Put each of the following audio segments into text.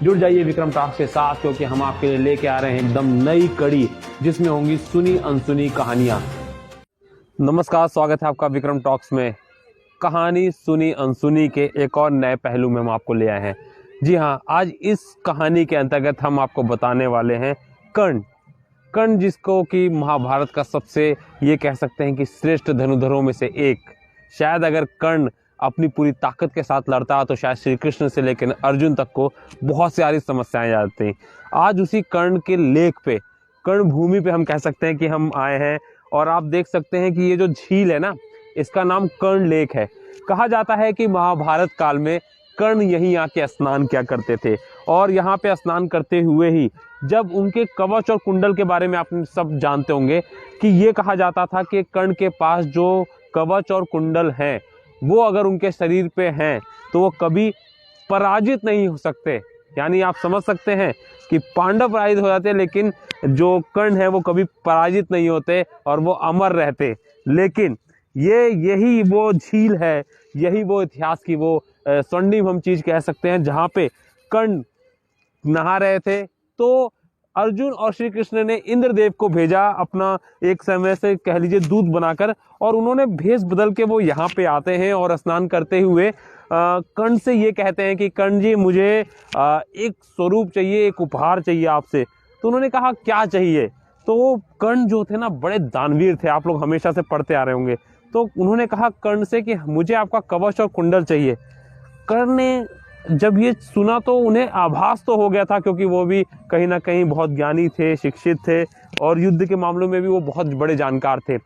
जुड़ जाइए विक्रम टॉक्स के साथ, क्योंकि हम आपके लिए लेके आ रहे हैं एकदम नई कड़ी जिसमें होंगी सुनी अनसुनी कहानियां। नमस्कार, स्वागत है आपका विक्रम टॉक्स में। कहानी सुनी अनसुनी के एक और नए पहलू में हम आपको ले आए हैं। जी हाँ, आज इस कहानी के अंतर्गत हम आपको बताने वाले हैं कर्ण। कर्ण जिसको कि महाभारत का सबसे, ये कह सकते हैं कि श्रेष्ठ धनुधरों में से एक। शायद अगर कर्ण अपनी पूरी ताकत के साथ लड़ता तो शायद श्री कृष्ण से लेकर अर्जुन तक को बहुत सारी समस्याएं आती। आज उसी कर्ण के लेक पे, कर्ण भूमि पे हम कह सकते हैं कि हम आए हैं। और आप देख सकते हैं कि ये जो झील है ना, इसका नाम कर्ण लेक है। कहा जाता है कि महाभारत काल में कर्ण यहीं आके स्नान किया करते थे, और यहाँ पे स्नान करते हुए ही जब उनके कवच और कुंडल के बारे में आप सब जानते होंगे कि ये कहा जाता था कि कर्ण के पास जो कवच और कुंडल हैं वो अगर उनके शरीर पे हैं तो वो कभी पराजित नहीं हो सकते। यानी आप समझ सकते हैं कि पांडव पराजित हो जाते लेकिन जो कर्ण है वो कभी पराजित नहीं होते और वो अमर रहते। लेकिन यही वो झील है, यही वो इतिहास की वो स्वर्णिम हम चीज कह सकते हैं जहाँ पे कर्ण नहा रहे थे। तो अर्जुन और श्री कृष्ण ने इंद्रदेव को भेजा अपना एक समय से कह लीजिए दूत बनाकर, और उन्होंने भेष बदल के वो यहाँ पे आते हैं और स्नान करते हुए कर्ण से ये कहते हैं कि कर्ण जी, मुझे एक स्वरूप चाहिए, एक उपहार चाहिए आपसे। तो उन्होंने कहा क्या चाहिए। तो कर्ण जो थे ना, बड़े दानवीर थे, आप लोग हमेशा से पढ़ते आ रहे होंगे। तो उन्होंने कहा कर्ण से कि मुझे आपका कवच और कुंडल चाहिए। कर्ण ने जब ये सुना तो उन्हें आभास तो हो गया था, क्योंकि वो भी कहीं ना कहीं बहुत ज्ञानी थे, शिक्षित थे, और युद्ध के मामलों में भी वो बहुत बड़े जानकार थे।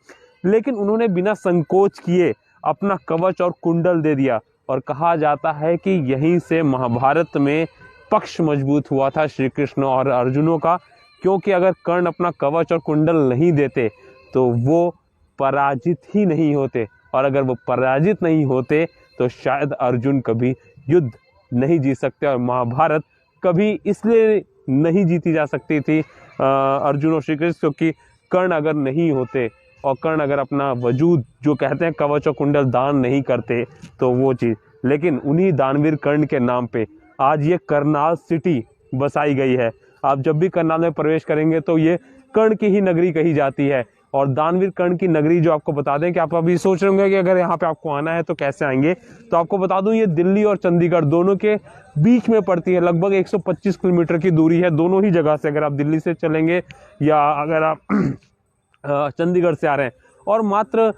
लेकिन उन्होंने बिना संकोच किए अपना कवच और कुंडल दे दिया। और कहा जाता है कि यहीं से महाभारत में पक्ष मजबूत हुआ था श्री कृष्ण और अर्जुनों का, क्योंकि अगर कर्ण अपना कवच और कुंडल नहीं देते तो वो पराजित ही नहीं होते, और अगर वो पराजित नहीं होते तो शायद अर्जुन कभी युद्ध नहीं जीत सकते, और महाभारत कभी इसलिए नहीं जीती जा सकती थी अर्जुन और श्री कृष्ण, क्योंकि कर्ण अगर नहीं होते और कर्ण अगर अपना वजूद जो कहते हैं कवच और कुंडल दान नहीं करते तो वो चीज़। लेकिन उन्हीं दानवीर कर्ण के नाम पे आज ये करनाल सिटी बसाई गई है। आप जब भी करनाल में प्रवेश करेंगे तो ये कर्ण की ही नगरी कही जाती है। और दानवीर कर्ण की नगरी जो आपको बता दें कि आप अभी सोच रहे होंगे कि अगर यहाँ पे आपको आना है तो कैसे आएंगे, तो आपको बता दूं ये दिल्ली और चंडीगढ़ दोनों के बीच में पड़ती है। लगभग 125 किलोमीटर की दूरी है दोनों ही जगह से, अगर आप दिल्ली से चलेंगे या अगर आप चंडीगढ़ से आ रहे हैं। और मात्र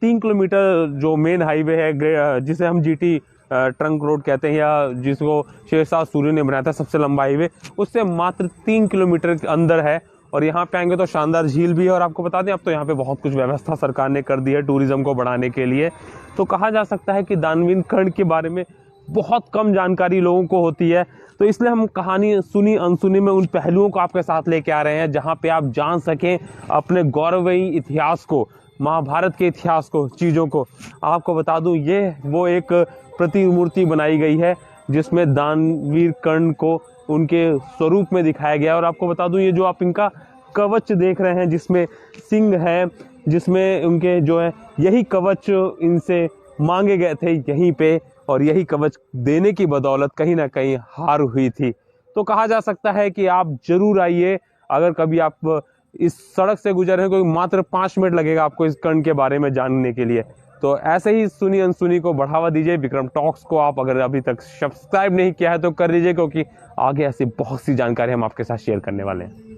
3 किलोमीटर जो मेन हाईवे है जिसे हम जीटी ट्रंक रोड कहते हैं, या जिसको शेरशाह सूरी ने बनाया था सबसे लंबा हाईवे, उससे मात्र 3 किलोमीटर के अंदर है। और यहाँ पे आएंगे तो शानदार झील भी है। और आपको बता दें अब तो यहाँ पे बहुत कुछ व्यवस्था सरकार ने कर दी है टूरिज्म को बढ़ाने के लिए। तो कहा जा सकता है कि दानवीर कर्ण के बारे में बहुत कम जानकारी लोगों को होती है। तो इसलिए हम कहानी सुनी अनसुनी में उन पहलुओं को आपके साथ लेके आ रहे हैं जहाँ पे आप जान सकें अपने गौरवमयी इतिहास को, महाभारत के इतिहास को, चीज़ों को। आपको बता दूं ये वो एक प्रतिमूर्ति बनाई गई है जिसमें दानवीर कर्ण को उनके स्वरूप में दिखाया गया। और आपको बता दूं ये जो आप इनका कवच देख रहे हैं जिसमें सिंह है, जिसमें उनके जो है यही कवच इनसे मांगे गए थे यहीं पे, और यही कवच देने की बदौलत कहीं ना कहीं हार हुई थी। तो कहा जा सकता है कि आप जरूर आइए अगर कभी आप इस सड़क से गुजर रहे हैं, क्योंकि मात्र 5 मिनट लगेगा आपको इस कर्ण के बारे में जानने के लिए। तो ऐसे ही सुनी अनसुनी को बढ़ावा दीजिए। विक्रम टॉक्स को आप अगर अभी तक सब्सक्राइब नहीं किया है तो कर लीजिए, क्योंकि आगे ऐसी बहुत सी जानकारी हम आपके साथ शेयर करने वाले हैं।